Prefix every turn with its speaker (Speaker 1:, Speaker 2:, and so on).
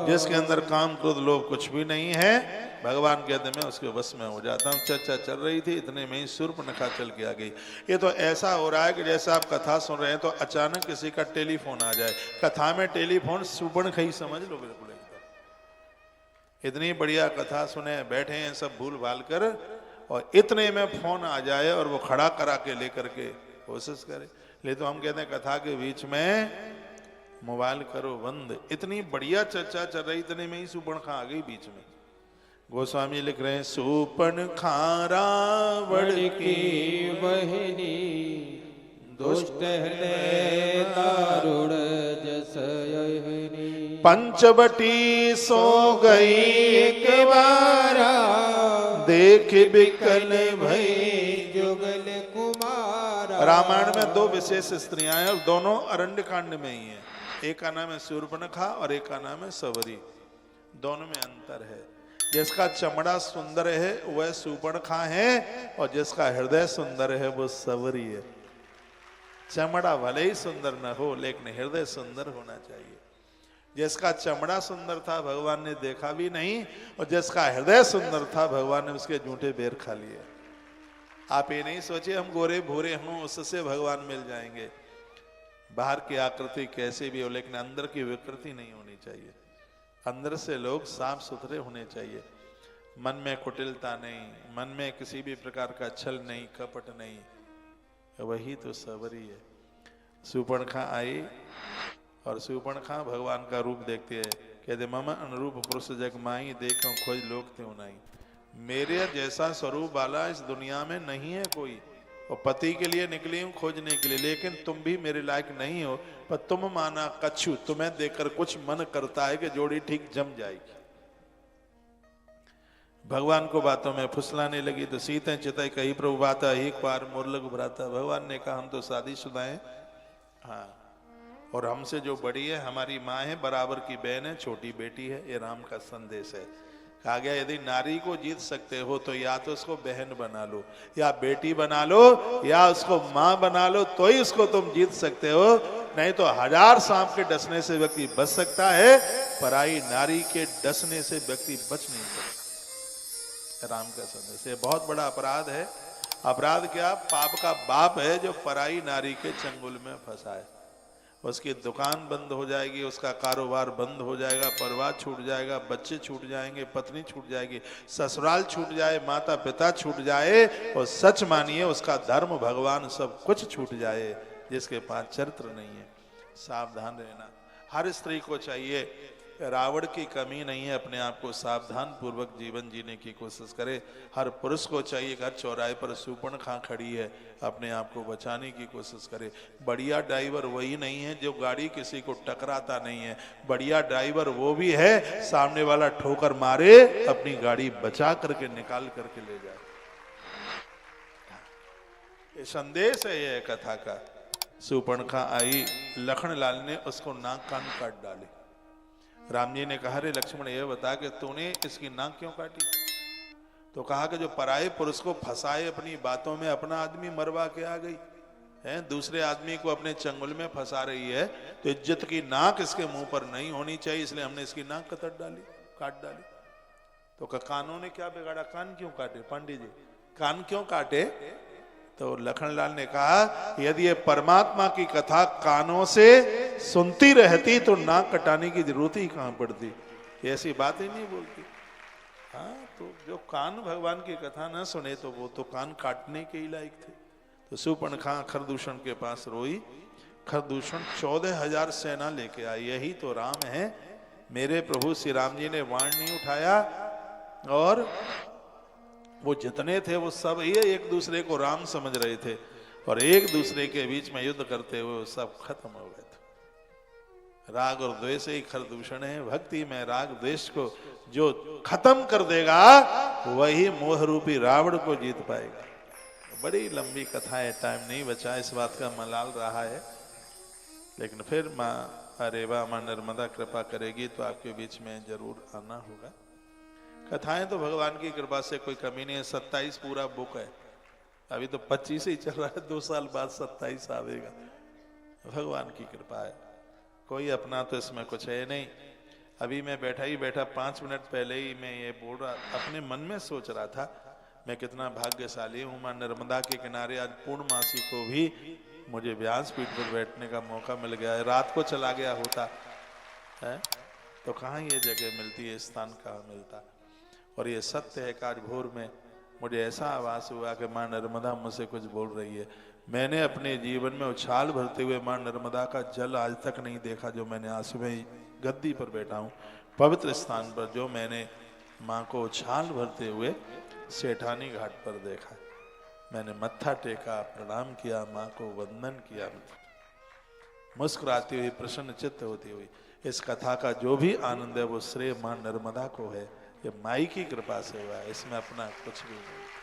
Speaker 1: जिसके अंदर काम क्रोध लोभ कुछ भी नहीं है, भगवान कहते मैं उसके बस में हो जाता हूँ। चर्चा चल रही थी, इतने में ही शूर्पणखा चल के आ गई। ये तो ऐसा हो रहा है कि जैसे आप कथा सुन रहे हैं तो अचानक किसी का टेलीफोन आ जाए। कथा में टेलीफोन शूर्पणखा ही समझ लो बिल्कुल। इतनी बढ़िया कथा सुने बैठे हैं सब भूल भाल कर, और इतने में फोन आ जाए और वो खड़ा करा के लेकर के कोशिश करे। ले तो हम कहते हैं कथा के बीच में मोबाइल करो बंद। इतनी बढ़िया चर्चा चल रही, इतने में ही शूर्पणखा आ गई बीच में। गोस्वामी लिख रहे हैं शूर्पणखा रावण की
Speaker 2: बहिनी दुष्ट है दारुण जसयनी।
Speaker 1: पंचवटी सो गई एक बारा, देख बिकल भई
Speaker 2: जुगल कुमार।
Speaker 1: रामायण में दो विशेष स्त्रियां हैं और दोनों अरण्य कांड में ही हैं। एक का नाम है शूर्पणखा और एक का नाम है सवरी। दोनों में अंतर है। जिसका चमड़ा सुंदर है वह शूर्पणखा है और जिसका हृदय सुंदर है वो सवरी है। चमड़ा भले ही सुंदर न हो लेकिन हृदय सुंदर होना चाहिए। जिसका चमड़ा सुंदर था भगवान ने देखा भी नहीं, और जिसका हृदय सुंदर था भगवान ने उसके जूठे बेर खा लिए। आप ये नहीं सोचिए हम गोरे भूरे हों उससे भगवान मिल जाएंगे। बाहर की आकृति कैसे भी हो लेकिन अंदर की विकृति नहीं होनी चाहिए। अंदर से लोग साफ सुथरे होने चाहिए। मन में कुटिलता नहीं, मन में किसी भी प्रकार का छल नहीं, कपट नहीं, वही तो सवरी है। शूर्पणखा आई और शूर्पणखा भगवान का रूप देखते है, कहते मम अनुरूप पुरुष जग माई, देखो खोज लोक त्यों नाई। मेरे जैसा स्वरूप वाला इस दुनिया में नहीं है कोई। और पति के लिए निकली हूं खोजने के लिए, लेकिन तुम भी मेरे लायक नहीं हो। पर तुम माना कछु, तुम्हें देखकर कुछ मन करता है कि जोड़ी ठीक जम जाएगी। भगवान को बातों में फुसलाने लगी तो सीते चितई कही प्रभु बाता एक बार मुरलग भराता। भगवान ने कहा हम तो शादीशुदा हैं, हाँ, और हमसे जो बड़ी है हमारी माँ है, बराबर की बहन है, छोटी बेटी है। ये राम का संदेश है। कहा गया यदि नारी को जीत सकते हो तो या तो उसको बहन बना लो, या बेटी बना लो, या उसको माँ बना लो, तो ही उसको तुम जीत सकते हो। नहीं तो 1000 सांप के डसने से व्यक्ति बच सकता है, पराई नारी के डसने से व्यक्ति बच नहीं सकता। राम का संदेश ये बहुत बड़ा अपराध है। अपराध क्या? पाप का बाप है जो पराई नारी के चंगुल में फंसा है। उसकी दुकान बंद हो जाएगी, उसका कारोबार बंद हो जाएगा, परिवार छूट जाएगा, बच्चे छूट जाएंगे, पत्नी छूट जाएगी, ससुराल छूट जाए, माता पिता छूट जाए, और सच मानिए उसका धर्म भगवान सब कुछ छूट जाए जिसके पास चरित्र नहीं है। सावधान रहना हर स्त्री को चाहिए। रावण की कमी नहीं है, अपने आप को सावधान पूर्वक जीवन जीने की कोशिश करे। हर पुरुष को चाहिए घर चौराहे पर शूर्पणखा खड़ी है, अपने आप को बचाने की कोशिश करे। बढ़िया ड्राइवर वही नहीं है जो गाड़ी किसी को टकराता नहीं है। बढ़िया ड्राइवर वो भी है सामने वाला ठोकर मारे अपनी गाड़ी बचा करके निकाल करके ले जाए। ये संदेश है ये कथा का। शूर्पणखा आई, लखनलाल ने उसको नाक कान काट डाले। राम जी ने कहा रे लक्ष्मण ये बता कि तूने इसकी नाक क्यों काटी? तो कहा कि जो पराये पुरुष को फंसाए अपनी बातों में अपना आदमी मरवा के आ गई है, दूसरे आदमी को अपने चंगुल में फंसा रही है, तो इज्जत की नाक इसके मुंह पर नहीं होनी चाहिए, इसलिए हमने इसकी नाक काट डाली। तो कानों ने क्या बिगाड़ा? कान क्यों काटे? पंडित जी कान क्यों काटे? तो लखनलाल ने कहा यदि ये परमात्मा की कथा कानों से सुनती रहती तो नाक कटाने की जरूरत ही कहां पड़ती। ऐसी बात ही नहीं बोलती। हाँ, तो जो कान भगवान की कथा ना सुने तो वो तो कान काटने के ही लायक थे। तो शूर्पणखा खरदूषण के पास रोई। खरदूषण 14,000 सेना लेके आई। यही तो राम है। मेरे प्रभु श्री राम जी ने वाण नहीं उठाया, और वो जितने थे वो सब ही एक दूसरे को राम समझ रहे थे, और एक दूसरे के बीच में युद्ध करते हुए सब खत्म हो गए थे। राग और द्वेष ही खरदूषण है। भक्ति में राग द्वेष को जो खत्म कर देगा वही मोह रूपी रावण को जीत पाएगा। बड़ी लंबी कथा है, टाइम नहीं बचा, इस बात का मलाल रहा है। लेकिन फिर माँ रेवा माँ नर्मदा कृपा करेगी तो आपके बीच में जरूर आना होगा। कथाएं तो भगवान की कृपा से कोई कमी नहीं है। 27 पूरा बुक है, अभी तो 25 ही चल रहा है, 2 साल बाद 27 आवेगा। भगवान की कृपा है, कोई अपना तो इसमें कुछ है नहीं। अभी मैं बैठा ही बैठा 5 मिनट पहले ही मैं ये बोल रहा, अपने मन में सोच रहा था मैं कितना भाग्यशाली हूँ। मां नर्मदा के किनारे आज पूर्णमासी को भी मुझे व्यासपीठ पर बैठने का मौका मिल गया है। रात को चला गया होता है तो कहाँ ये जगह मिलती है, स्थान कहाँ मिलता। और ये सत्य है कि आज भोर में मुझे ऐसा आभास हुआ कि मां नर्मदा मुझसे कुछ बोल रही है। मैंने अपने जीवन में उछाल भरते हुए मां नर्मदा का जल आज तक नहीं देखा, जो मैंने आज सुबह गद्दी पर बैठा हूँ पवित्र स्थान पर, जो मैंने माँ को उछाल भरते हुए सेठानी घाट पर देखा। मैंने मत्था टेका, प्रणाम किया, माँ को वंदन किया, मुस्कुराती हुई प्रसन्न चित्त होती हुई। इस कथा का जो भी आनंद है वो श्रेय मां नर्मदा को है। ये माई की कृपा से हुआ है, इसमें अपना कुछ भी नहीं।